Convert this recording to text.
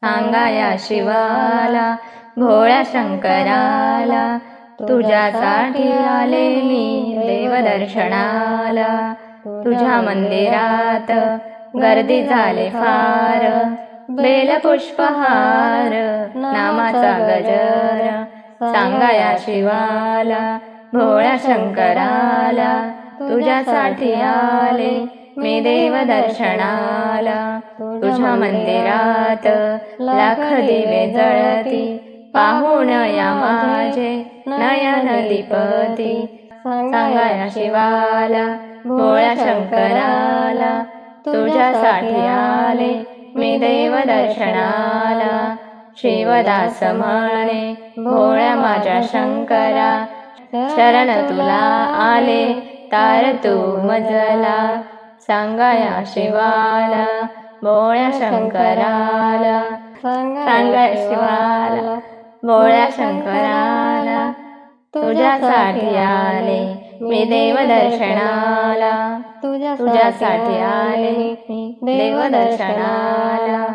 सांगाया शिवाला भोळ्या शंकराला, तुझ्यासाठी आले मी देवदर्शनाला. तुझ्या मंदिरात गर्दी झाले फार, बेलपुष्पहार नामाचा गजर. सांगाया शिवाला भोळ्या शंकराला, तुझ्यासाठी आले मी देवदर्शनाला. तुझ्या मंदिरात लाख दिवे जळती, पाहून या माझे नयन दीपती. सांगाया शिवाला भोळ्या शंकराला, तुझ्यासाठी आले मी देवदर्शनाला. शिवदास म्हणे भोळ्या माझ्या शंकरा, शरण तुला आले तार तू मजला. सांगाया शिवाला भोळ्या शंकराला, सांगाया शिवाला भोळ्या शंकराला, तुझ्यासाठी आले मी देवदर्शनाला. तुझ्यासाठी आले मी देवदर्शनाला.